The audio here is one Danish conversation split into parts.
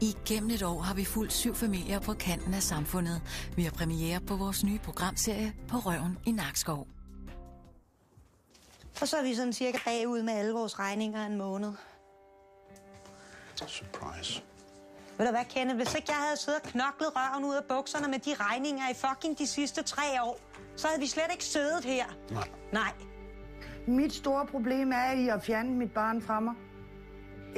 Igennem et år har vi fulgt 7 familier på kanten af samfundet. Vi har premiere på vores nye programserie På røven i Nakskov. Og så er vi sådan cirka bagud med alle vores regninger en måned. Surprise. Ved du hvad, Kenneth? Hvis ikke jeg havde siddet og knoklet røven ud af bukserne med de regninger i fucking de sidste 3 år, så havde vi slet ikke siddet her. Nej. Mit store problem er, at I har fjernet mit barn fra mig.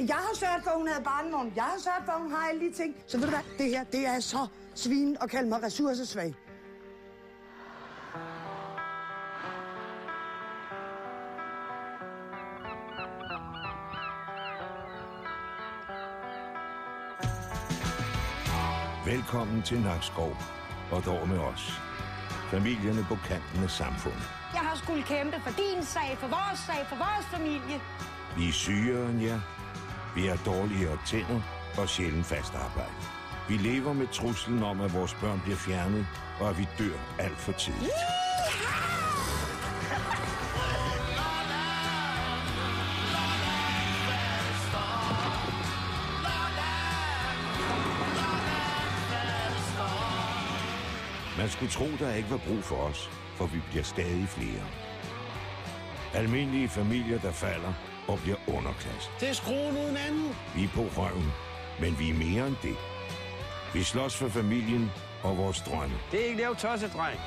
Jeg har sørget for, at hun havde barnevogn. Jeg har sørget for, at hun har alle de ting. Så ved du hvad, det her, det er så svin at kalde mig ressourcesvag. Velkommen til Nakskov, og dog med os. Familierne på kanten af samfundet. Jeg har skulle kæmpe for din sag, for vores familie. Vi er sygere end jer. Vi har dårligere tænder og sjældent fast arbejde. Vi lever med truslen om, at vores børn bliver fjernet, og at vi dør alt for tidligt. Man skulle tro, der ikke var brug for os, for vi bliver stadig flere. Almindelige familier, der falder og bliver underklasse. Det er skruen uden anden. Vi er på røven, men vi er mere end det. Vi slås for familien og vores drømme. Det er ikke lavet tosset, dreng.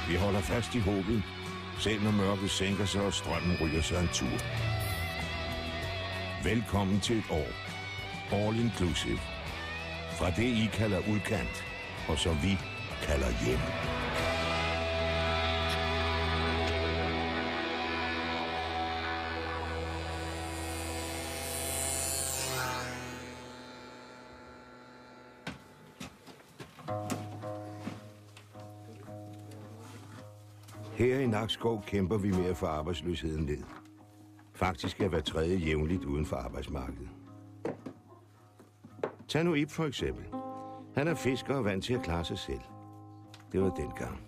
Vi holder fast i håbet, selv når mørket sænker sig og strømmen ryger sig en tur. Velkommen til et år. All inclusive. Fra det, I kalder udkant, og som vi kalder hjem. Her i Nakskov kæmper vi med at få arbejdsløsheden ned. Faktisk er hver tredje jævnligt uden for arbejdsmarkedet. Tag nu Ib for eksempel. Han er fisker og vant til at klare sig selv. Det var dengang.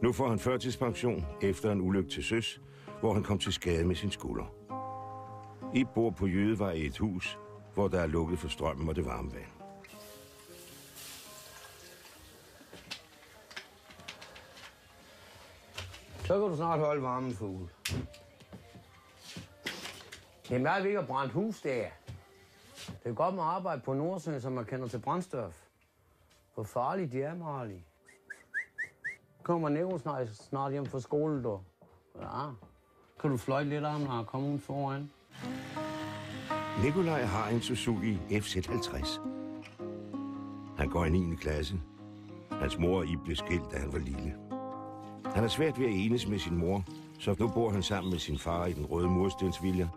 Nu får han førtidspension efter en ulykke til søs, hvor han kom til skade med sin skulder. Ib bor på Jødevej i et hus, hvor der er lukket for strømmen og det varme vand. Så kan du snart holde varmen, fugle. Det er meget vigtigt at brænde hus, det er. Det er godt med arbejde på Nordsøen, som man kender til brændstof. Hvor farligt de er, Marley. Kommer Nero snart hjem fra skole, du. Ja. Kan du fløjte lidt af ham, når han kommer ud foran? Nikolaj har en Suzuki FZ50. Han går i 9. klasse. Hans mor og Ib blev skilt, da han var lille. Han er svært ved at enes med sin mor, så nu bor han sammen med sin far i den røde murstensvilla,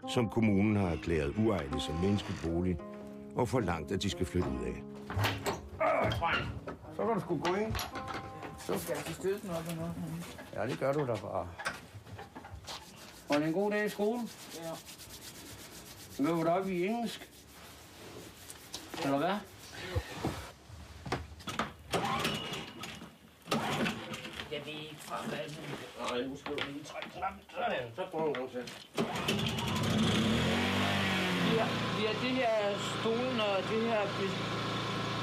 som kommunen har erklæret uegnet som menneskebolig, og forlangt, at de skal flytte ud af. Så kan du sgu gå ind. Så skal jeg støtte den op og noget. Ja, det gør du da bare. Var det en god dag i skole? Ja. Møder du op i engelsk? Eller hvad? Jeg ved ikke fra hvad det er. Nej, nu skal du lige trække knappen. Sådan, så prøver du til. Vi har det her stolen og det her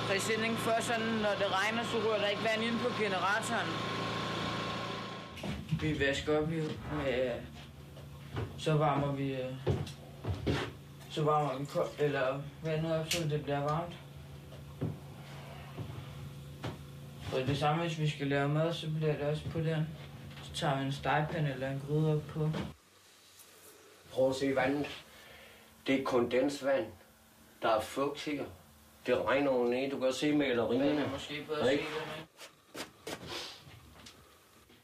præsending for sådan, når det regner, så rører der ikke vand ind på generatoren. Vi vasker op med, så varmer vi eller vandet op, så det bliver varmt. Og det samme, hvis vi skal lave mad, så bliver det også på den. Så tager vi en stegepande eller en gryde op på. Prøv at se vandet. Det er kondensvand. Der er fugt her. Det regner over ned. Du kan se malerierne. Måske bedre se det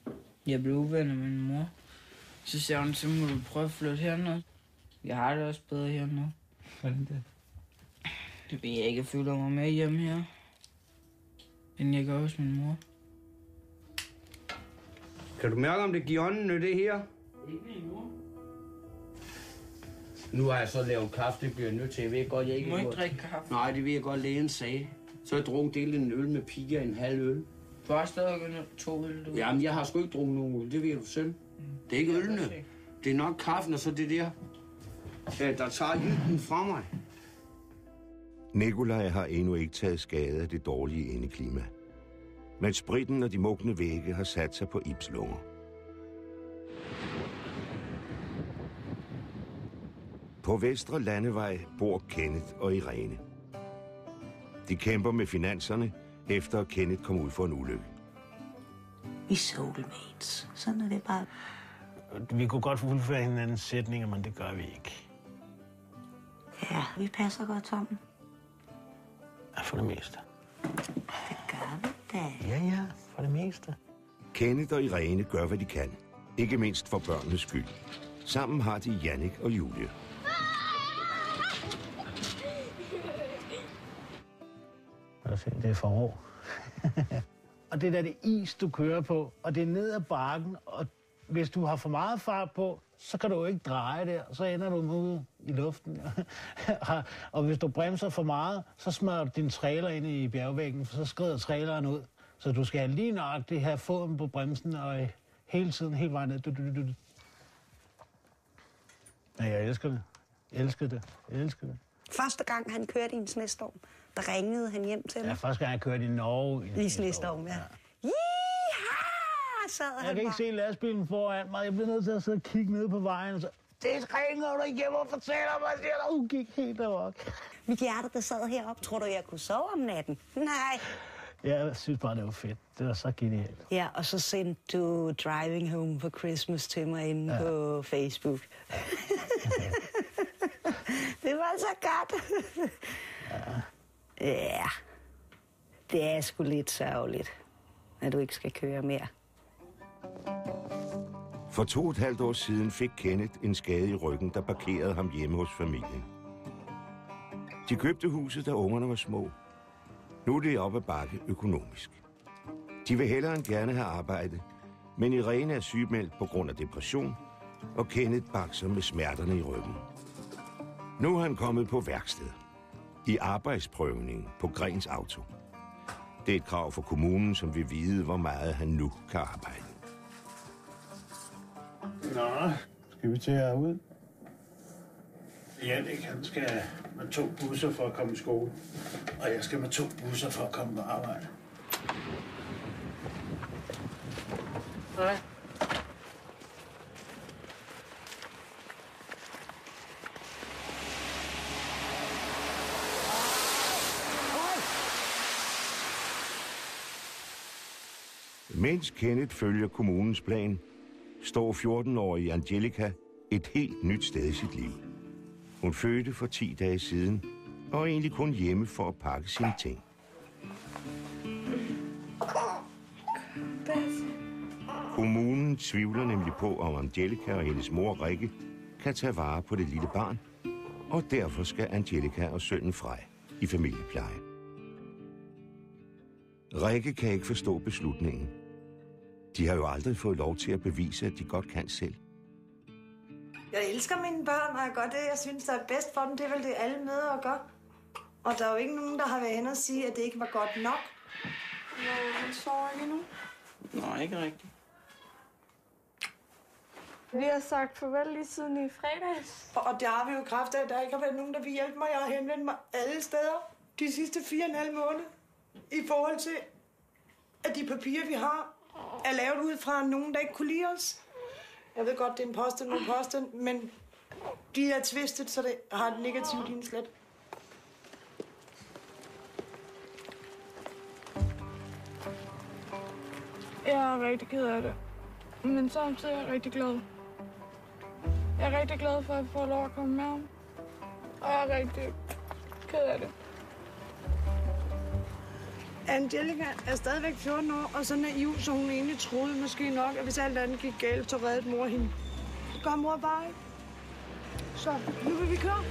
med. Jeg blev uvenner med min mor. Så siger hun, så må du prøve at flytte hernede. Jeg har det også bedre hernede. Hvordan det? Det ved jeg ikke, jeg føler mig med hjemme her. End jeg gør hos min mor. Kan du mærke, om det giver ånden, det her? Ikke min mor. Nu har jeg så lavet kaffe, det bliver jeg nødt til. Jeg ved godt, jeg ikke... Du må ikke drikke kaffe. Nej, det vil jeg godt, lægen sagde. Så har jeg drukket delt en øl med piger, en halv øl. Du har stadig 2 øl, du. Jamen, jeg har sgu ikke drukket nogen øl, det ved du selv. Det er ikke ølene. Det er nok kaffen og så det der. der tager ilden fra mig. Nikolaj har endnu ikke taget skade af det dårlige indeklima. Men spritten og de mugne vægge har sat sig på Ibs lunger. På Vestre Landevej bor Kenneth og Irene. De kæmper med finanserne, efter at Kenneth kom ud for en ulykke. Vi er soulmates. Sådan er det bare. Vi kunne godt fuldføre hinandens sætninger, men det gør vi ikke. Ja, vi passer godt sammen. Ja, for det meste. Det gør vi da. Ja, for det meste. Kenneth og Irene gør, hvad de kan. Ikke mindst for børnenes skyld. Sammen har de Jannik og Julie. Det er forår. Og det er det is, du kører på, og det er ned ad bakken, og hvis du har for meget fart på, så kan du jo ikke dreje der, så ender du ude i luften. Og hvis du bremser for meget, så smadrer du din trailer ind i bjergvæggen, for så skrider traileren ud. Så du skal lige nøjagtigt have foden på bremsen, og hele tiden, helt vejen ned. Ja, jeg elsker det. Jeg elsker det. Første gang, han kørte i en snestorm, der ringede han hjem til mig. Ja, første gang, jeg kørte i Norge. I snestorm, ja. Jiha! Sad han Jeg kan ikke bare. se lastbilen foran mig. Jeg bliver nødt til at sidde og kigge ned på vejen. Og så, det ringer du hjem og fortæller mig, siger du. Hun gik helt derop. Mit hjerte, der sad heroppe. Tror du, jeg kunne sove om natten? Nej. Jeg synes bare, det var fedt. Det var så genialt. Ja, og så sendte du Driving Home for Christmas til mig inde på Facebook. Det var så godt. Ja. Det er sgu lidt sørgeligt, at du ikke skal køre mere. For 2,5 år siden fik Kenneth en skade i ryggen, der parkerede ham hjemme hos familien. De købte huset, da ungerne var små. Nu er det op ad bakke økonomisk. De vil hellere end gerne have arbejde, men Irene er sygemeldt på grund af depression, og Kenneth bakser med smerterne i ryggen. Nu er han kommet på værksted. I arbejdsprøvning på Grens Auto. Det er et krav for kommunen, som vil vide, hvor meget han nu kan arbejde. Nå, skal vi til herud? Jannik, han skal med 2 busser for at komme i skole. Og jeg skal med 2 busser for at komme på arbejde. Nej. Mens Kenneth følger kommunens plan, står 14-årige Angelica et helt nyt sted i sit liv. Hun fødte for 10 dage siden, og er egentlig kun hjemme for at pakke sine ting. Kommunen tvivler nemlig på, om Angelica og hendes mor Rikke kan tage vare på det lille barn, og derfor skal Angelica og sønnen Frej i familiepleje. Rikke kan ikke forstå beslutningen. De har jo aldrig fået lov til at bevise, at de godt kan selv. Jeg elsker mine børn, og jeg gør det, jeg synes, der er bedst for dem. Det er vel det, alle med at gøre. Og der er jo ikke nogen, der har været hen og sige, at det ikke var godt nok. Han sover ikke endnu. Nå, ikke rigtigt. Vi har sagt farvel lige siden i fredags. Og der har vi jo kræfter, at der ikke har været nogen, der vil hjælpe mig. Jeg har henvendt mig alle steder de sidste 4,5 måneder. I forhold til, at de papirer, vi har, er lavet ud fra nogen, der ikke kunne lide os. Jeg ved godt, det er en påstand, men de er tvistet, så det har et negativt indslæt. Jeg er rigtig ked af det. Men samtidig er jeg rigtig glad. Jeg er rigtig glad for, at jeg får lov at komme med ham. Og jeg er rigtig ked af det. Angelica er stadigvæk 14 år, og så naiv, så hun egentlig troede måske nok, at hvis alt andet gik galt, så reddede mor hende. Det gør mor bare ikke. Så nu vil vi køre.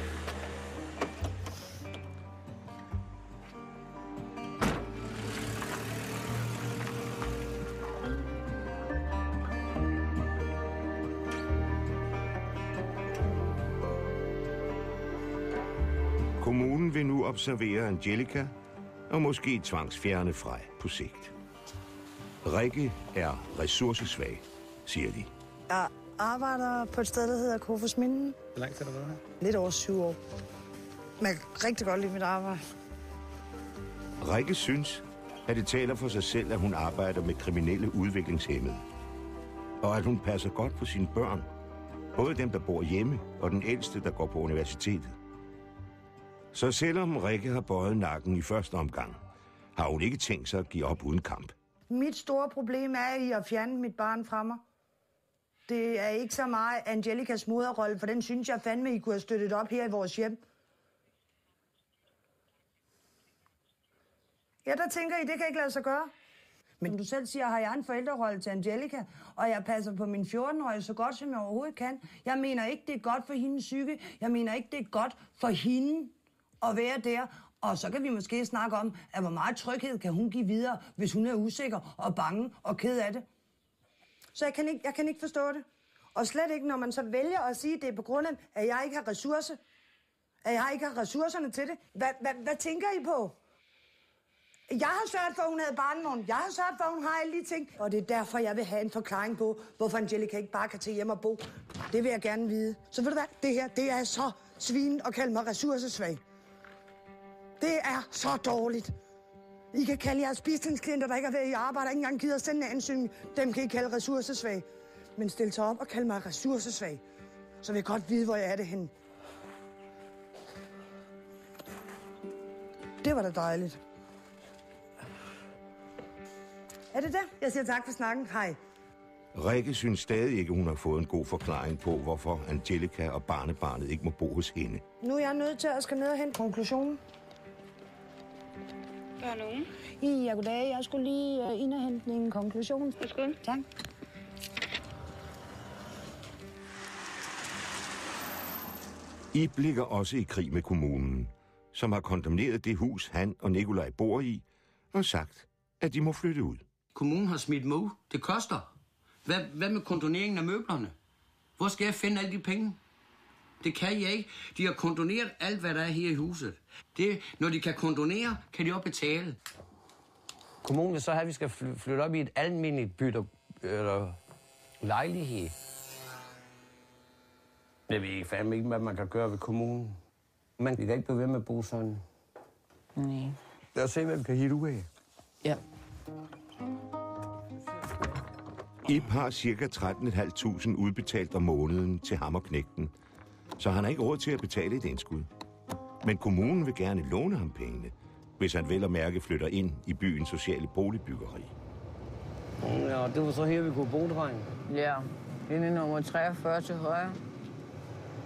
Kommunen vil nu observere Angelica og måske tvangsfjerne Frej på sigt. Rikke er ressourcesvag, siger de. Jeg Arbejder på et sted, der hedder Kofoedsminde. Hvor lang tid har du været her? Lidt over 7 år. Men jeg kan rigtig godt lide mit arbejde. Rikke synes, at det taler for sig selv, at hun arbejder med kriminelle udviklingshæmmede. Og at hun passer godt på sine børn. Både dem, der bor hjemme, og den ældste, der går på universitetet. Så selvom Rikke har bøjet nakken i første omgang, har hun ikke tænkt sig at give op uden kamp. Mit store problem er, I at fjerne mit barn fra mig. Det er ikke så meget Angelicas moderrolle, for den synes jeg fandme, I kunne have støttet op her i vores hjem. Ja, der tænker I, det kan ikke lade sig gøre. Men som du selv siger, har jeg en forældrerolle til Angelica, og jeg passer på min 14-årige så godt, som jeg overhovedet kan. Jeg mener ikke, det er godt for hendes psyke. Jeg mener ikke, det er godt for hende at være der. Og så kan vi måske snakke om, at hvor meget tryghed kan hun give videre, hvis hun er usikker og bange og ked af det. Så jeg kan ikke forstå det. Og slet ikke, når man så vælger at sige, at det er på grund af, at jeg ikke har ressourcer. At jeg ikke har ressourcerne til det. Hvad tænker I på? Jeg har sørget for, at hun havde barnevogn. Jeg har sørget for, at hun har alle de ting. Og det er derfor, jeg vil have en forklaring på, hvorfor Angelica ikke bare kan tage hjem og bo. Det vil jeg gerne vide. Så ved du hvad? Det her, det er så svin at kalde mig ressourcesvag. Det er så dårligt. I kan kalde jeres bistandsklienter, der ikke har været i arbejde, og ikke engang gider at sende en ansøgning. Dem kan I kalde ressourcesvag. Men stil sig op og kald mig ressourcesvag. Så vil jeg godt vide, hvor jeg er det henne. Det var da dejligt. Er det det? Jeg siger tak for snakken. Hej. Rikke synes stadig ikke, hun har fået en god forklaring på, hvorfor Angelica og barnebarnet ikke må bo hos hende. Nu er jeg nødt til at skal ned og hente konklusionen. Der er nogen. Ja, goddag. Jeg skulle lige ind og hente en konklusion. Værsgo. Tak. I ligger også i krig med kommunen, som har kondemneret det hus, han og Nikolaj bor i, og sagt, at de må flytte ud. Kommunen har smidt mig ud. Det koster. Hvad med kondoneringen af møblerne? Hvor skal jeg finde alle de penge? Det kan jeg ikke. De har kondoneret alt, hvad der er her i huset. Når de kan kondonere, kan de også betale. Kommunen vil så have, at vi skal flytte op i et almindeligt bytte eller lejlighed. Jeg ved ikke fandme ikke, hvad man kan gøre ved kommunen. Man kan ikke blive ved med at bo sådan. Nej. Lad os se, hvad vi kan hitte ud af. Ja. Ib har ca. 13.500 udbetalt om måneden til ham og knægten, så han har ikke råd til at betale et indskud. Men kommunen vil gerne låne ham pengene, hvis han vel og mærke flytter ind i byens sociale boligbyggeri. Ja, det var så her, vi kunne bo, dreng. Ja, det er nummer 43 til højre.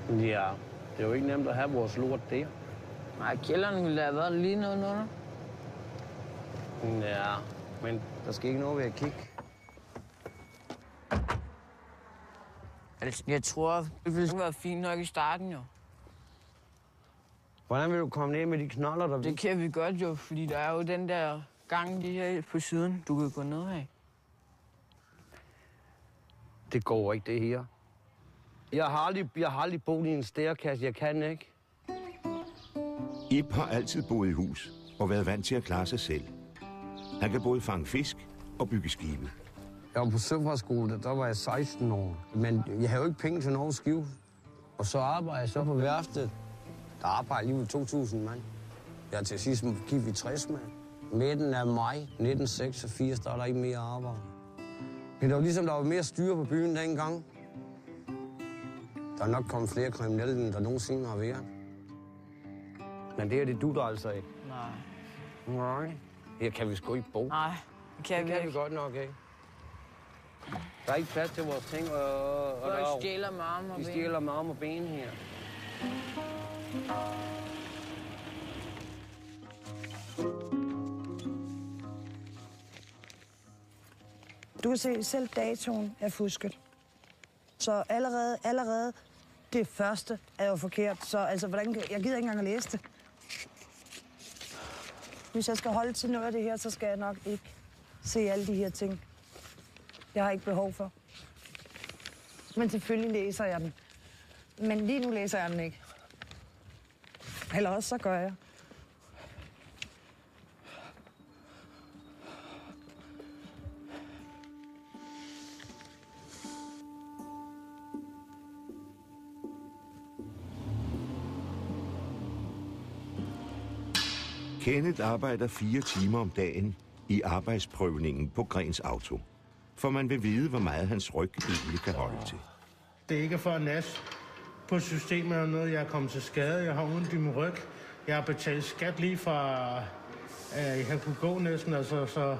Ja, det er jo ikke nemt at have vores lort der. Nej, kælderen ville have været lige nedenunder. Ja, men der skal ikke noget ved at kigge. Altså, jeg tror, det ville være fint nok i starten, jo. Hvordan vil du komme ned med de knoller, der... Det kan vi godt, jo, fordi der er jo den der gang lige her på siden, du kan gå ned af. Det går ikke, det her. Jeg har aldrig boet i en stærkasse, jeg kan ikke. Ib har altid boet i hus og været vant til at klare sig selv. Han kan både fange fisk og bygge skibe. Jeg var på søfartsskole, der var jeg 16 år. Men jeg havde jo ikke penge til noget skive. Og så arbejdede jeg så på værftet. Der arbejdede lige med 2.000 mand. Ja, til sidst gik vi 60 mand. Midten af maj 1986, der var der ikke mere arbejde. Men det var ligesom, der var mere styr på byen dengang. Der er nok kommet flere kriminelle, end der nogensinde har været. Men det her, det dutter altså ikke. Nej. Nej. Her kan vi sgu ikke bo. Nej, det kan vi Det kan ikke. vi godt nok ikke. Der er ikke plads til vores ting, og Folk stjæler med arme og de ben. stjæler med arme og ben her. Du kan se, selv datoen er fusket. Så allerede det første er jo forkert. Så altså, jeg gider ikke engang at læse det. Hvis jeg skal holde til noget af det her, så skal jeg nok ikke se alle de her ting. Jeg har ikke behov for. Men selvfølgelig læser jeg den. Men lige nu læser jeg den ikke. Eller også så gør jeg. Kenneth arbejder 4 timer om dagen i arbejdsprøvningen på Grens Auto. For man vil vide, hvor meget hans ryg egentlig kan holde til. Det er ikke for at nas på systemet eller noget. Jeg er kommet til skade. Jeg har ondt i min ryg. Jeg har betalt skat lige fra, jeg har kunnet gå næsten. Altså, så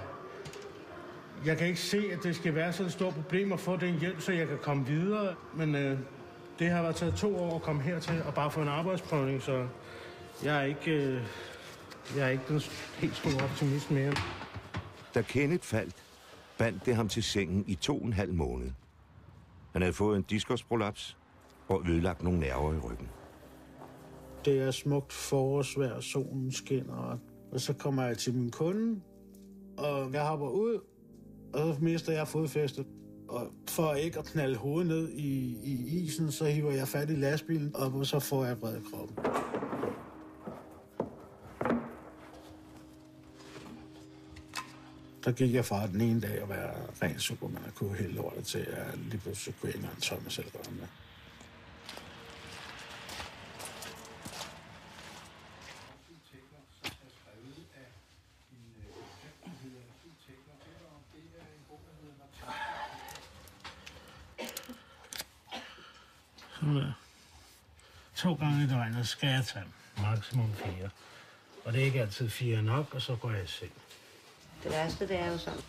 jeg kan ikke se, at det skal være sådan et stort problem at få den hjælp, så jeg kan komme videre. Men det har været taget 2 år at komme hertil og bare få en arbejdsprøvning, så jeg er ikke den helt store optimist mere. Da Kenneth faldt, bandt det ham til sengen i 2,5 måneder. Han havde fået en diskusprolaps og ødelagt nogle nerver i ryggen. Det er smukt forårsvejr, solen skinner, og så kommer jeg til min kunde, og jeg hopper ud, og så mister jeg fodfæstet. Og for ikke at knalde hovedet ned i isen, så hiver jeg fat i lastbilen, og så får jeg vredet kroppen. Der gik jeg fra den ene dag at være ren superman og kunne hælde lortet til, at jeg lige pludselig kunne ikke engang tømme mig selv gøre med. Så 2 gange i døgnet skal jeg tage maksimum 4. Og det er ikke altid 4 nok, og så går jeg i seng. Det værste, det er jo sådan,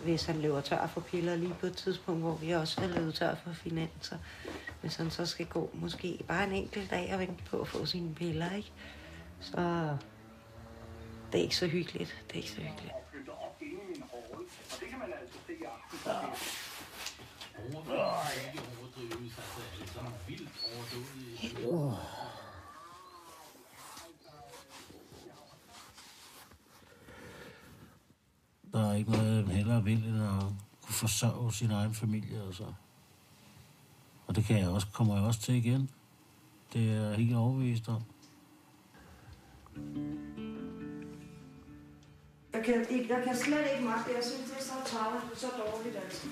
hvis han løber tør for piller lige på et tidspunkt, hvor vi også er løbet tør for finanser. Hvis han så skal gå måske bare en enkelt dag og vente på at få sine piller, ikke? Så det er ikke så hyggeligt. Det er ikke så hyggeligt. Der er ikke noget hellere vil, end at kunne forsørge sin egen familie. Og det kommer jeg også til igen. Det er jeg helt overbevist om. Jeg kan slet ikke magte. Jeg synes, det er så travlt, så dårligt altså.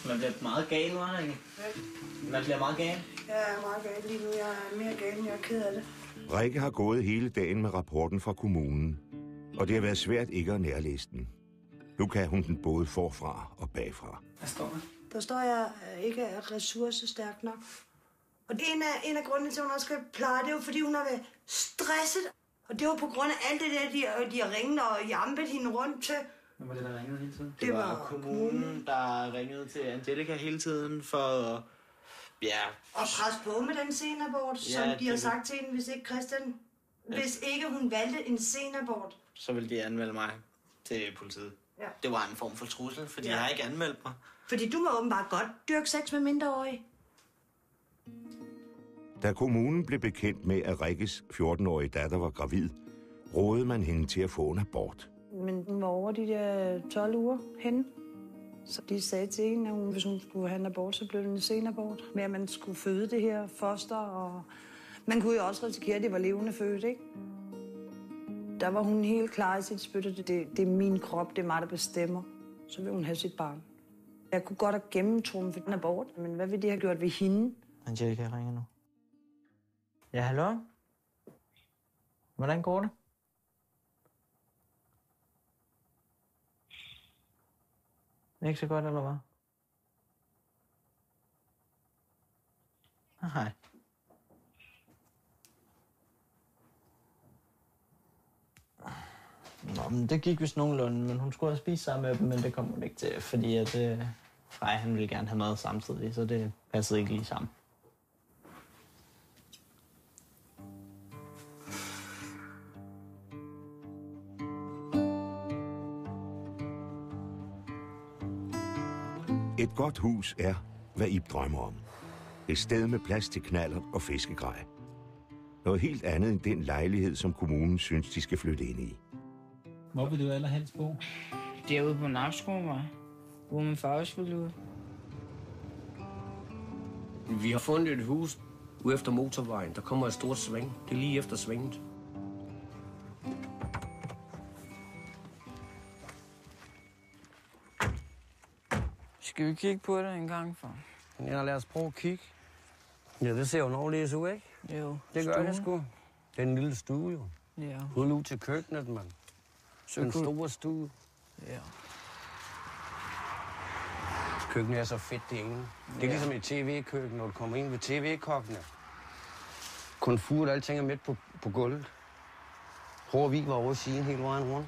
Man bliver meget gal, var det ikke? Ja. Man bliver meget gal. Jeg er meget gal lige nu. Jeg er mere gal, end jeg er ked af det. Rikke har gået hele dagen med rapporten fra kommunen, og det har været svært ikke at nærlæse den. Nu kan hun den både forfra og bagfra. Hvad står der? Der står, jeg ikke er ressourcestærk nok. Og det er en af grundene til, at hun også skal pleje. Det er jo, fordi hun har været stresset. Og det var på grund af alt det der, de har ringet og jampet hende rundt til. Hvad var det, der ringede hele tiden? Det var kommunen, der ringede til Angelica hele tiden for... Ja. Og presse på med den senabort, som de har sagt til hende, hvis ikke Christian... Ja. Hvis ikke hun valgte en senabort. Så ville de anmelde mig til politiet. Ja. Det var en form for trussel, fordi jeg har ikke anmeldt mig. Fordi du må åbenbart godt dyrke sex med mindreårige. Da kommunen blev bekendt med, at Rikkes 14-årige datter var gravid, rådede man hende til at få en abort. Men hun var over de der 12 uger henne. Så de sagde til hende, at hvis hun skulle have en abort, så blev det en senabort. Med at man skulle føde det her foster, og man kunne jo også risikere, at det var levende født, ikke? Der var hun helt klar i sit spytte. Det er min krop, det er mig, der bestemmer. Så vil hun have sit barn. Jeg kunne godt have gennemtrumfet den abort, men hvad ville det have gjort ved hende? Angelica, jeg ringer nu. Ja, hallo? Hvordan går det? Ikke så godt, eller hvad? Hej. Nå, men det gik vist nogenlunde, men hun skulle have spist sammen med dem, men det kom hun ikke til, fordi at Frej, han ville gerne have mad samtidig, så det passede ikke lige sammen. Et godt hus er, hvad Ib drømmer om. Et sted med plads til knallert og fiskegrej. Noget helt andet end den lejlighed, som kommunen synes, de skal flytte ind i. Hvor vil du allerhelst bo? Derude på Nakskov, hvor min far også ville ud. Vi har fundet et hus ude efter motorvejen. Der kommer et stort sving. Det er lige efter svinget. Skal vi kigge på det en gang, far? Ja, lad os prøve at kigge. Ja, det ser jo nåledes ud, ikke? Jo. Det gør det sgu. Det er en lille stue, jo. Ja. Kun ud til køkkenet, mand. Den store stue. Ja. Køkkenet er så fedt, det ene. Det er ligesom et tv-køkken, når du kommer ind ved tv-kokkene. Komfur, alting er midt på gulvet. Hårvig var over siden hele vejen rundt.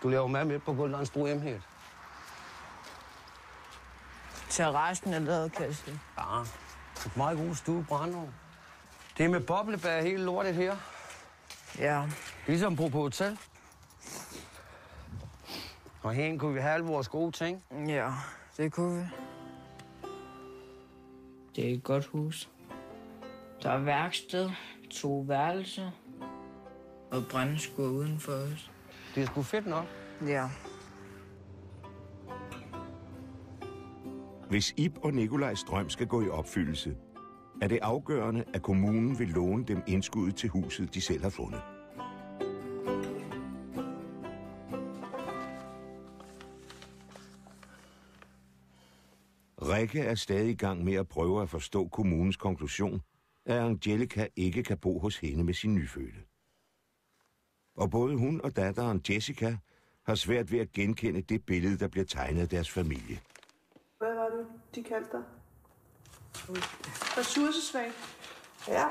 Du laver mad midt på gulvet, og en stor emhed. Terrassen er lavet, kan jeg sige. Ja, et meget god stue, Brandov. Det er med boblebær hele lortet her. Ja. Ligesom på hotel. Og herinde kunne vi have alle vores gode ting. Ja, det kunne vi. Det er et godt hus. Der er værksted, 2 værelser og brændeskur udenfor os. Det er sgu fedt nok. Ja. Hvis Ib og Nikolajs drøm skal gå i opfyldelse, er det afgørende, at kommunen vil låne dem indskuddet til huset, de selv har fundet. Rikke er stadig i gang med at prøve at forstå kommunens konklusion, at Angelica ikke kan bo hos hende med sin nyfødte. Og både hun og datteren Jessica har svært ved at genkende det billede, der bliver tegnet af deres familie. Hvad var det, de kaldte dig? Ressourcesvag. Ja.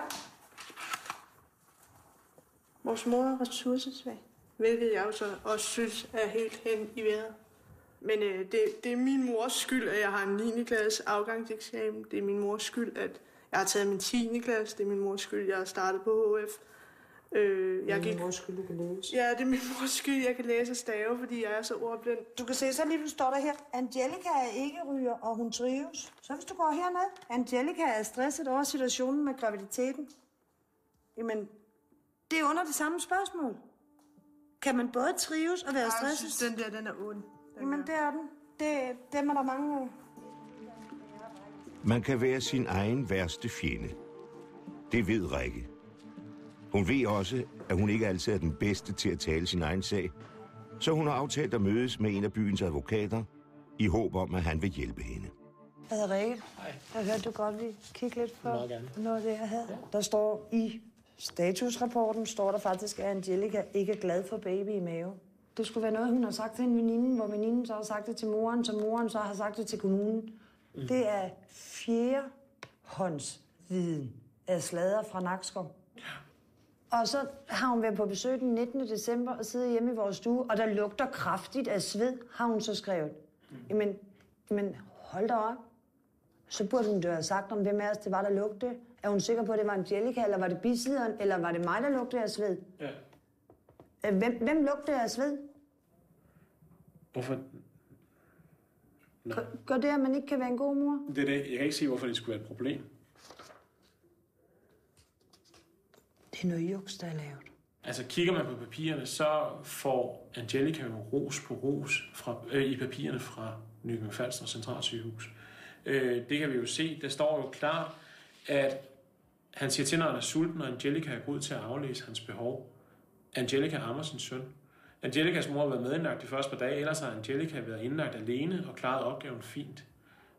Vores mor er ressourcesvag. Hvilket jeg jo så også synes er helt hen i vejret. Men det er min mors skyld, at jeg har en 9. klasse afgangseksamen. Det er min mors skyld, at jeg har taget min 10. klasse. Det er min mors skyld, at jeg har startet på HF. Det er min mors skyld, du kan læse. Ja, det er min mors skyld, jeg kan læse og stave, fordi jeg er så ordblind. Du kan se, så lige står der her. Angelica er ikke ryger, og hun trives. Så hvis du går herned. Angelica er stresset over situationen med graviditeten. Jamen, det er under det samme spørgsmål. Kan man både trives og være stresset? Jeg synes, den er ond. Jamen, det er den. Dem er der mange af. Man kan være sin egen værste fjende. Det ved Rikke. Hun ved også, at hun ikke altid er den bedste til at tale sin egen sag, så hun har aftalt at mødes med en af byens advokater, i håb om, at han vil hjælpe hende. Jeg hedder Rikke. Jeg hørte, du godt vil kigge lidt på noget af det, jeg havde. Der står i statusrapporten, står der faktisk, at Angelica ikke er glad for baby i mave. Det skulle være noget, hun har sagt til en veninde, hvor veninden så har sagt det til moren, så moren så har sagt det til kommunen. Det er fjerdehåndsviden af slader fra Nakskov. Og så har hun været på besøg den 19. december og sidder hjemme i vores stue, og der lugter kraftigt af sved, har hun så skrevet. Men hold da op. Så burde hun da have sagt, om hvem af os det var, der lugtede. Er hun sikker på, at det var Angelica, eller var det bisidderen, eller var det mig, der lugtede af sved? Ja. Hvem lugtede af sved? Hvorfor? Gør det, at man ikke kan være en god mor? Det er det. Jeg kan ikke se, hvorfor det skulle være et problem. Det er noget juks, der er lavet. Altså, kigger man på papirerne, så får Angelica jo ros på ros i papirerne fra Nykøbing Falster Centralsygehus. Det kan vi jo se. Der står jo klart, at han siger til, når han er sulten, og Angelica er god til at aflæse hans behov. Angelica ammer sin søn. Angelicas mor har været medindlagt de første par dage, ellers har Angelica været indlagt alene og klaret opgaven fint.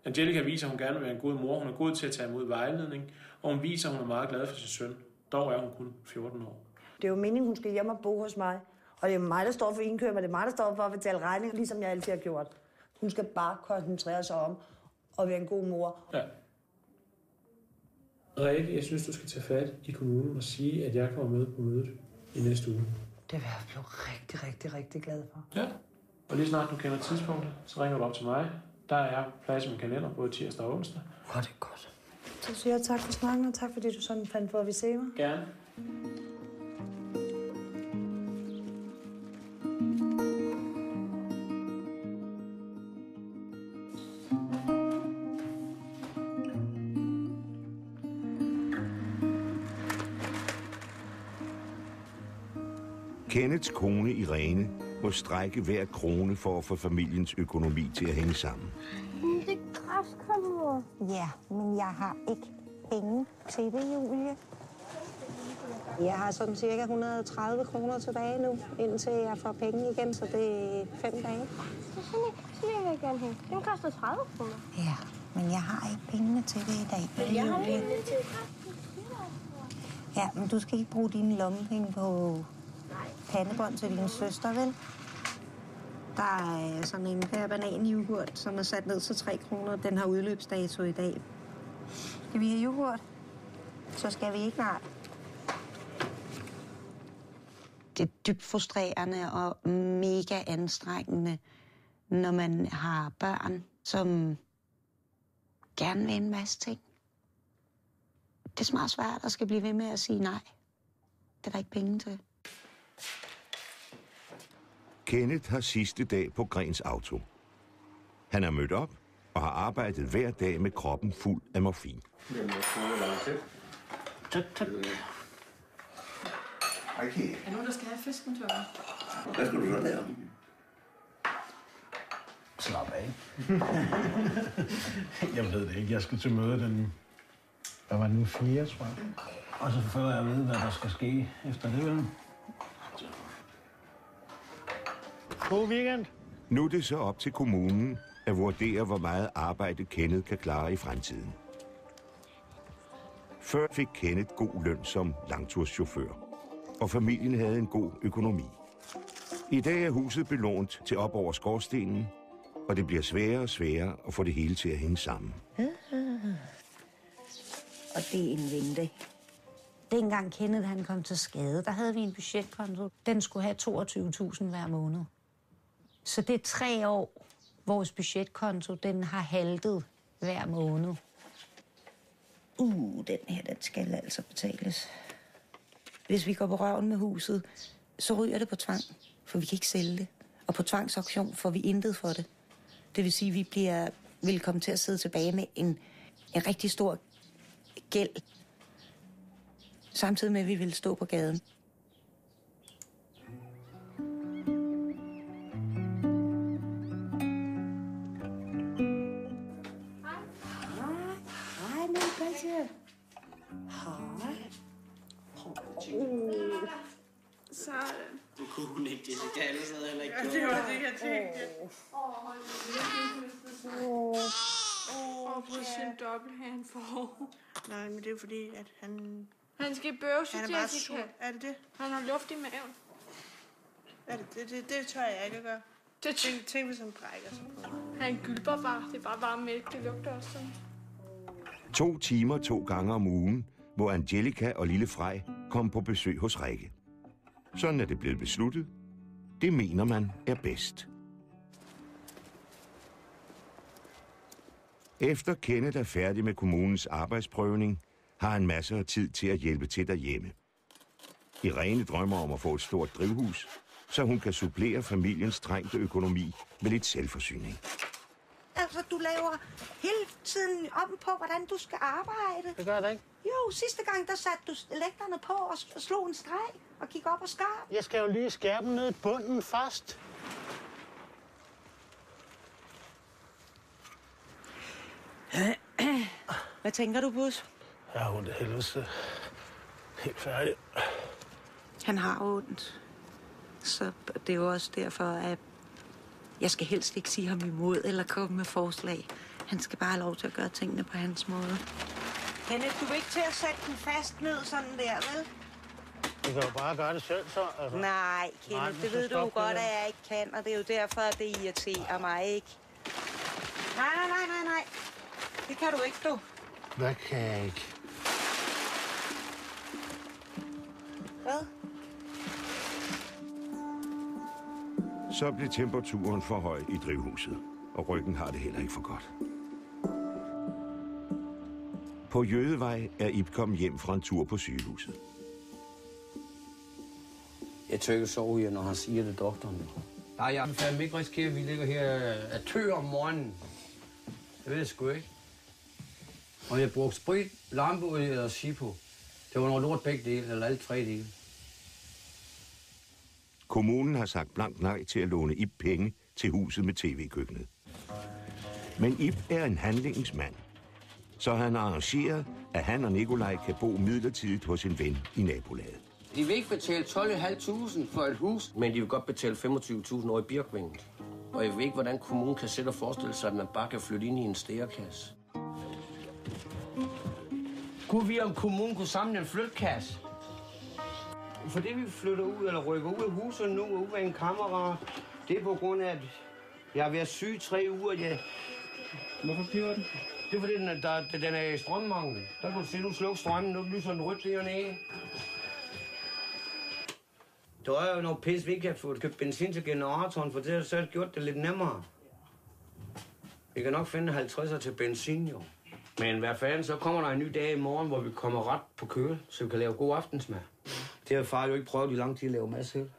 Angelica viser, at hun gerne vil være en god mor. Hun er god til at tage imod vejledning, og hun viser, at hun er meget glad for sin søn. Dog er hun kun 14 år. Det er jo meningen, hun skal hjem og bo hos mig. Og det er mig, der står for indkøb, og det er mig, der står for at betale regninger, ligesom jeg altid har gjort. Hun skal bare koncentrere sig om at være en god mor. Ja. Rikke, jeg synes, du skal tage fat i kommunen og sige, at jeg kommer med på mødet i næste uge. Det vil jeg blive rigtig, rigtig, rigtig glad for. Ja, og lige snart du kender tidspunktet, så ringer du op til mig. Der er plads i min kalender, både tirsdag og onsdag. Det er godt. Så siger jeg tak for snakken, og tak fordi du sådan fandt på at vi ser mig. Gerne. Kenneths kone Irene må strække hver krone for at få familiens økonomi til at hænge sammen. Det er græskommer. Ja, men jeg har ikke penge til det, Julie. Jeg har sådan cirka 130 kroner tilbage nu, indtil jeg får penge igen, så det er 5 dage. Så vil jeg gerne have. Den koster 30 kroner. Ja, men jeg har ikke pengene til det i dag. Men jeg har pengene til det. Ja, men du skal ikke bruge dine lommepenge på... Nej, pandebånd til din søster, vel? Der er sådan en der banan-yoghurt, som er sat ned til 3 kroner. Den har udløbsdato i dag. Skal vi have yoghurt? Så skal vi ikke, nej. Det er dybt frustrerende og mega anstrengende, når man har børn, som gerne vil en masse ting. Det er meget svært at skal blive ved med at sige nej. Det er der ikke penge til. Kenneth har sidste dag på Grens Auto. Han er mødt op og har arbejdet hver dag med kroppen fuld af morfin. Tak. Okay. Er nogen, der skal have fisken, Tørre? Hvad skal du så lave? Slap af. Jeg ved det ikke. Jeg skal til møde den... Hvad var det nu? 4, tror jeg. Og så får jeg at vide, hvad der skal ske efter det, vel? God weekend. Nu er det så op til kommunen at vurdere, hvor meget arbejde Kenneth kan klare i fremtiden. Før fik Kenneth god løn som langturschauffør, og familien havde en god økonomi. I dag er huset belånt til op over skorstenen, og det bliver sværere og sværere at få det hele til at hænge sammen. Og det er en vente. Dengang Kenneth han kom til skade, der havde vi en budgetkonto. Den skulle have 22.000 hver måned. Så det er 3 år, vores budgetkonto den har haltet hver måned. Den her, den skal altså betales. Hvis vi går på røven med huset, så ryger det på tvang, for vi kan ikke sælge det. Og på tvangsauktion får vi intet for det. Det vil sige, at vi vil komme til at sidde tilbage med en rigtig stor gæld, samtidig med, at vi vil stå på gaden. Hej, min Patricia. Hej. Sådan. Det kunne hun ikke, det kan alle sidde heller ikke. Ja, det var det, jeg tænkte. Prøv at se en dobbelthand for. Nej, men det er fordi, at han... Han skal bøvse Han er til, bare at de sur. kan. Er det det? Han har luft i maven. Er det tør jeg ikke at gøre. Tænk, hvis han brækker sig på mig. Han gylper bare. Det er bare varm mælk. Det lugter også sådan. 2 timer 2 gange om ugen, hvor Angelica og Lille Frej kom på besøg hos Rikke. Sådan er det blevet besluttet. Det mener man er bedst. Efter Kenneth er færdig med kommunens arbejdsprøvning, har han masser af tid til at hjælpe til derhjemme. Irene drømmer om at få et stort drivhus, så hun kan supplere familiens trængte økonomi med lidt selvforsyning. Altså, du laver hele tiden om på, hvordan du skal arbejde. Det gør jeg da ikke. Jo, sidste gang, der satte du lægterne på og slog en streg og gik op og skar. Jeg skal jo lige skære dem ned i bunden først. Hvad tænker du, Bus? Jeg har ondt af helvede. Helt færdig. Han har ondt. Så det er jo også derfor, at jeg skal helst ikke sige ham imod eller komme med forslag. Han skal bare have lov til at gøre tingene på hans måde. Kenneth, du vil ikke til at sætte den fast ned sådan der, vel? Du kan jo bare gøre det selv, så. Altså. Nej, Kenneth, det ved du jo godt, at jeg ikke kan, og det er jo derfor, at det irriterer mig, ikke? Nej. Det kan du ikke, du. Hvad kan jeg ikke? Hvad? Så blev temperaturen for høj i drivhuset, og ryggen har det heller ikke for godt. På Jødevej er Ib kommet hjem fra en tur på sygehuset. Jeg tør ikke sove her, når han siger det, doktoren. Nej, jeg vil fandme ikke risikere, at vi ligger her af tør om morgenen. Det ved jeg sgu ikke. Og jeg brugte sprit, lampeolie og Sipo. Det var noget lort begge dele, eller alle 3 dele. Kommunen har sagt blankt nej til at låne Ib penge til huset med tv-køkkenet. Men Ib er en handlingsmand, så han har arrangeret, at han og Nikolaj kan bo midlertidigt hos en ven i nabolaget. De vil ikke betale 12.500 for et hus, men de vil godt betale 25.000 over i Birkvinget. Og jeg ved ikke, hvordan kommunen kan sætte og forestille sig, at man bare kan flytte ind i en stærekasse. Kunne vi om kommunen kunne samle en flytkasse? fordi vi flytter ud, eller rykker ud af huset nu, og ud af en kammerat, det er på grund af, at jeg har været syg 3 uger. Ja. Hvorfor piver den? Det er fordi, den er i strømmangel. Der kan du se, du slukker strømmen, nu lyser den rødt dernede. Der er jo noget pis, vi ikke har fået købt benzin til generatoren, for det har gjort det lidt nemmere. Vi kan nok finde 50'er til benzin, jo. Men hvad fanden, så kommer der en ny dag i morgen, hvor vi kommer ret på køl, så vi kan lave god aftensmad. Det har far jo ikke prøvet i lang tid at lave mad selv.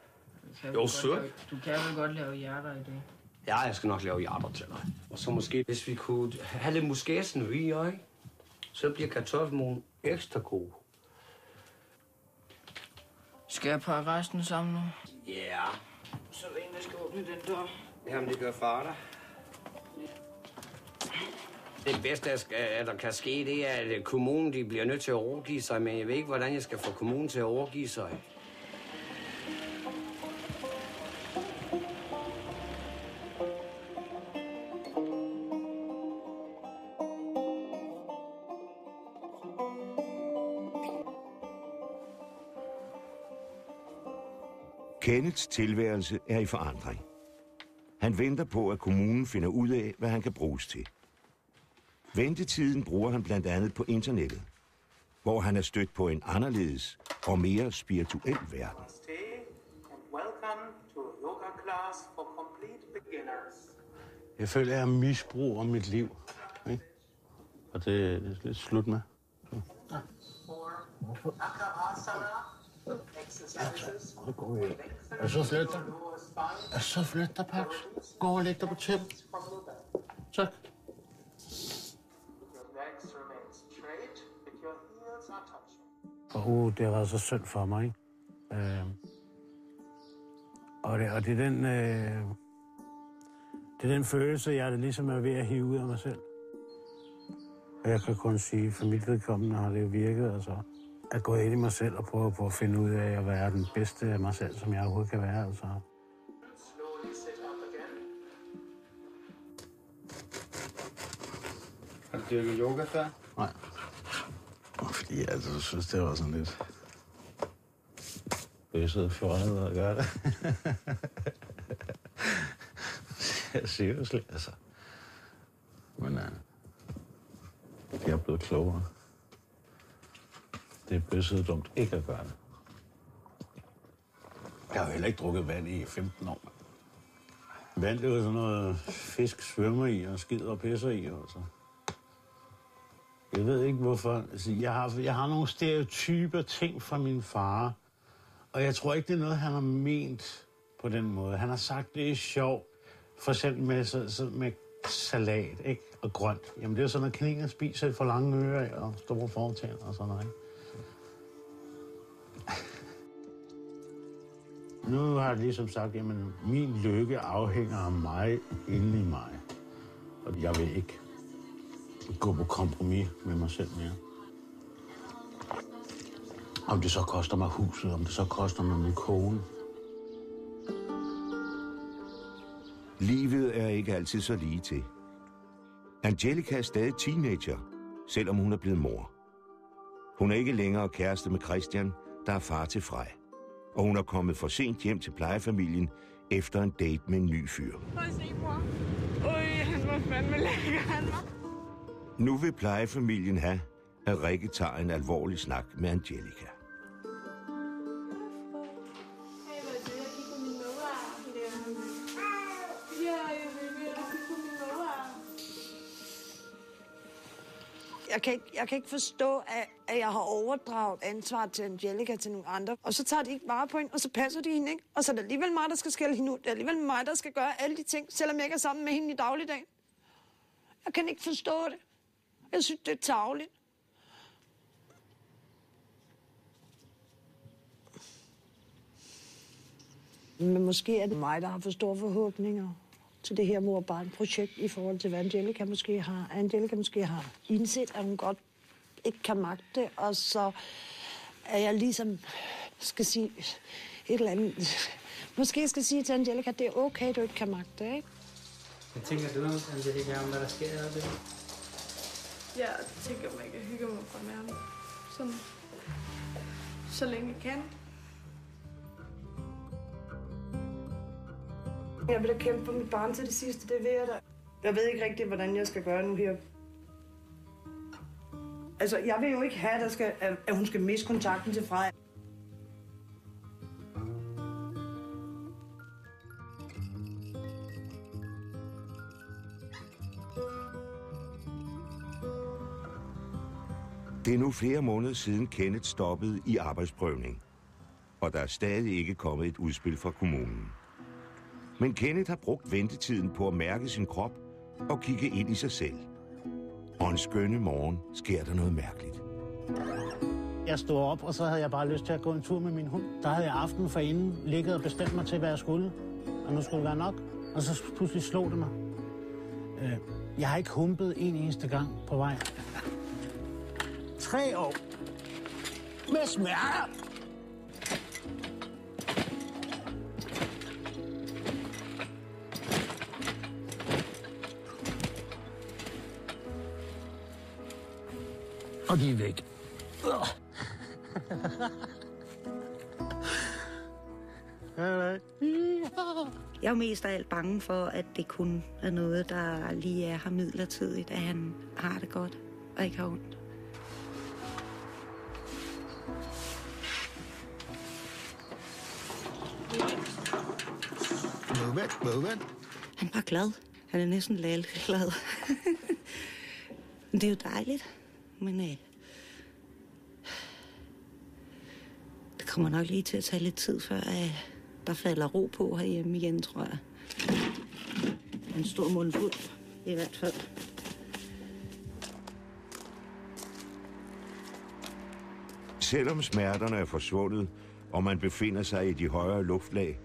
Jo, sødt. Du kan vel godt lave hjerter i det. Ja, jeg skal nok lave hjerter til dig. Og så måske, hvis vi kunne have lidt muskæsen i, ikke? Så bliver kartoffelmoen ekstra god. Skal jeg pakke resten sammen nu? Ja. Yeah. Så er der en, der skal åbne den dør. Jamen, det gør far der. Det bedste, der kan ske, det er, at kommunen de bliver nødt til at overgive sig, men jeg ved ikke, hvordan jeg skal få kommunen til at overgive sig. Kenneths tilværelse er i forandring. Han venter på, at kommunen finder ud af, hvad han kan bruges til. Ventetiden bruger han blandt andet på internettet, hvor han er stødt på en anderledes og mere spirituel verden. Jeg føler, at jeg misbruger mit liv. Ikke? Og det er lidt slut med. Så flyt dig. Så flyt dig, Pax. Gå og læg dig på tæppet. Tak. Det har været så synd for mig, ikke? Og det er den følelse, jeg ligesom er ved at hive ud af mig selv. Og jeg kan kun sige, for mit vedkommende har det virket, altså, at gå ind i mig selv og prøve på at finde ud af at være den bedste af mig selv, som jeg overhovedet kan være, altså. Har du dyrket yoga før? Nej. Fordi jeg altså synes, det var sådan lidt bøsset og fjollet at gøre det. Jeg siger jo slet, altså. Men jeg er blevet klogere. Det er bøsset dumt ikke at gøre det. Jeg har jo heller ikke drukket vand i 15 år. Vand, det er jo sådan noget fisk svømmer i og skider og pisser i, altså. Jeg ved ikke hvorfor. Altså, jeg har nogle stereotyper ting fra min far. Og jeg tror ikke, det er noget, han har ment på den måde. Han har sagt, det er sjovt. For eksempel med salat, ikke? Og grønt. Jamen, det er sådan noget, knænger spiser for lange ører og store fortænder og sådan noget, ikke? Nu har jeg ligesom sagt, jamen, min lykke afhænger af mig inde i mig. Og jeg vil ikke gå på kompromis med mig selv mere. Om det så koster mig huset, om det så koster mig min kone. Livet er ikke altid så lige til. Angelica er stadig teenager, selvom hun er blevet mor. Hun er ikke længere kæreste med Christian, der er far til Frej. Og hun er kommet for sent hjem til plejefamilien efter en date med en ny fyr. Prøv at se, mor. Han var fandme lækker, han var. Nu vil plejefamilien have, at Rikke tager en alvorlig snak med Angelica. Jeg kan ikke forstå, at jeg har overdraget ansvaret til Angelica til nogle andre. Og så tager de ikke vare på hende, og så passer de hende ikke. Og så er det alligevel mig, der skal skælde hende ud. Det er alligevel mig, der skal gøre alle de ting, selvom jeg ikke er sammen med hende i dagligdagen. Jeg kan ikke forstå det. Jeg synes, det er tarveligt. Men måske er det mig, der har for store forhåbninger til det her mor-barn-projekt i forhold til, hvad Angelica måske har. Angelica måske har indset, at hun godt ikke kan magte, og så er jeg ligesom skal sige et eller andet. Måske skal sige til Angelica, at det er okay, du ikke kan magte, ikke? Hvad tænker du, Angelica, om hvad der sker af det? Jeg tænker, at man kan hygge mig fra nærmest. Sådan, så længe jeg kan. Jeg vil da kæmpe for mit barn til det sidste, det ved jeg da. Jeg ved ikke rigtig, hvordan jeg skal gøre nu her. Altså, jeg vil jo ikke have, at hun skal miste kontakten til Freja. Det er nu flere måneder siden Kenneth stoppede i arbejdsprøvning, og der er stadig ikke kommet et udspil fra kommunen. Men Kenneth har brugt ventetiden på at mærke sin krop og kigge ind i sig selv. Og en skønne morgen sker der noget mærkeligt. Jeg stod op, og så havde jeg bare lyst til at gå en tur med min hund. Der havde jeg aftenen forinden ligget og bestemt mig til, hvad jeg skulle. Og nu skulle det være nok. Og så pludselig slog det mig. Jeg har ikke humpet en eneste gang på vej. 3 år. Med smerter. Og de er væk. Jeg er jo mest af alt bange for, at det kun er noget, der lige er her midlertidigt, at han har det godt og ikke har ondt. Han var glad. Han er næsten lalleglad. Det er jo dejligt, men det kommer nok lige til at tage lidt tid, før der falder ro på herhjemme igen, tror jeg. En stor mundfuld, i hvert fald. Selvom smerterne er forsvundet, og man befinder sig i de højere luftlag,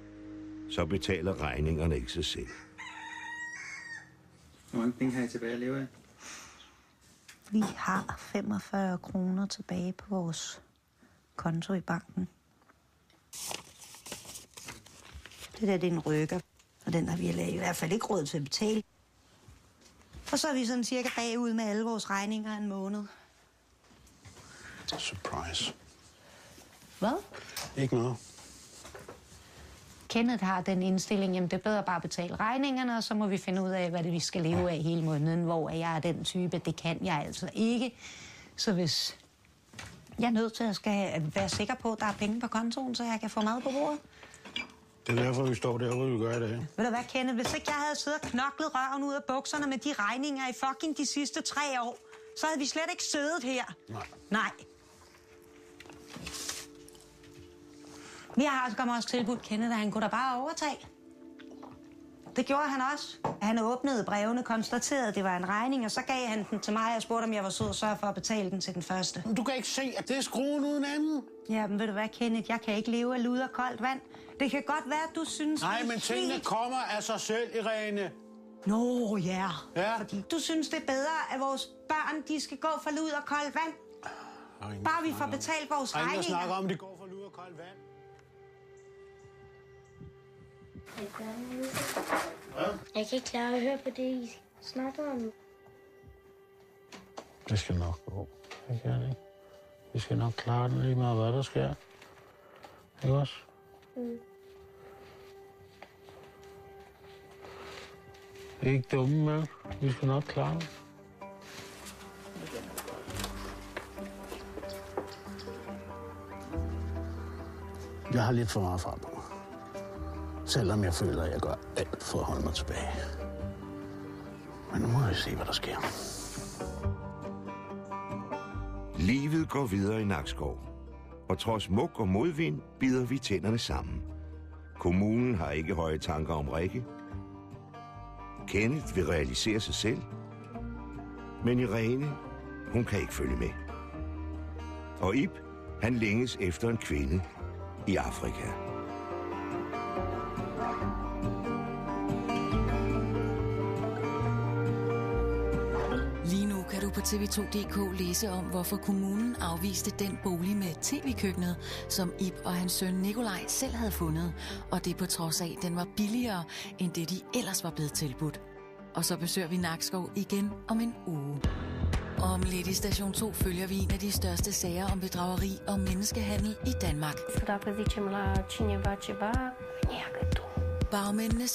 så betaler regningerne ikke sig selv. Hvor mange penge har I tilbage at leve af? Vi har 45 kroner tilbage på vores konto i banken. Det er en rykker, og den har vi i hvert fald ikke råd til at betale. Og så er vi sådan cirka bagud med alle vores regninger en måned. Surprise. Hvad? Ikke noget. Kenneth har den indstilling, jamen det er bedre bare at betale regningerne, og så må vi finde ud af, hvad det vi skal leve af hele måneden, hvor jeg er den type, det kan jeg altså ikke. Så hvis jeg er nødt til at skal være sikker på, at der er penge på kontoen, så jeg kan få mad på bordet. Det er derfor, vi står der, hvor vi gør i dag. Ved du hvad, Kenneth? Hvis ikke jeg havde siddet og knoklet røven ud af bukserne med de regninger i fucking de sidste 3 år, så havde vi slet ikke siddet her. Nej. Vi har også tilbudt Kenneth, at han kunne da bare overtage. Det gjorde han også. Han åbnede brevene, konstaterede, at det var en regning, og så gav han den til mig og spurgte, om jeg var sød og sørge for at betale den til den første. Du kan ikke se, at det er skruen uden anden. Ja, men ved du hvad, Kenneth? Jeg kan ikke leve af lud og koldt vand. Det kan godt være, at du synes... Nej, men tingene kommer af sig selv, Irene. Nå, ja. Fordi du synes, det er bedre, at vores børn, de skal gå for lud og koldt vand. Bare vi får betalt vores regninger. Ingen snakker om, at de går for lud og koldt vand. Jeg kan ikke klare at høre på det, I snakker om. Det skal nok gå. Det kan det ikke. Vi skal nok klare den lige meget, hvad der sker. Ikke også? Mm. Det er ikke dumme, med. Vi skal nok klare det. Jeg har lidt for meget fart på. Selvom jeg føler, at jeg gør alt for at holde mig tilbage. Men nu må vi se, hvad der sker. Livet går videre i Nakskov. Og trods mug og modvind bider vi tænderne sammen. Kommunen har ikke høje tanker om Rikke. Kenneth vil realisere sig selv. Men Irene, hun kan ikke følge med. Og Ib, han længes efter en kvinde i Afrika. Lige nu kan du på TV2.dk læse om, hvorfor kommunen afviste den bolig med tv-køkkenet, som Ib og hans søn Nikolaj selv havde fundet. Og det på trods af, at den var billigere, end det de ellers var blevet tilbudt. Og så besøger vi Nakskov igen om en uge. Om lidt i Station 2 følger vi en af de største sager om bedrageri og menneskehandel i Danmark. Dacă zicem la cineva ceva, neagă tu. Bagmændenes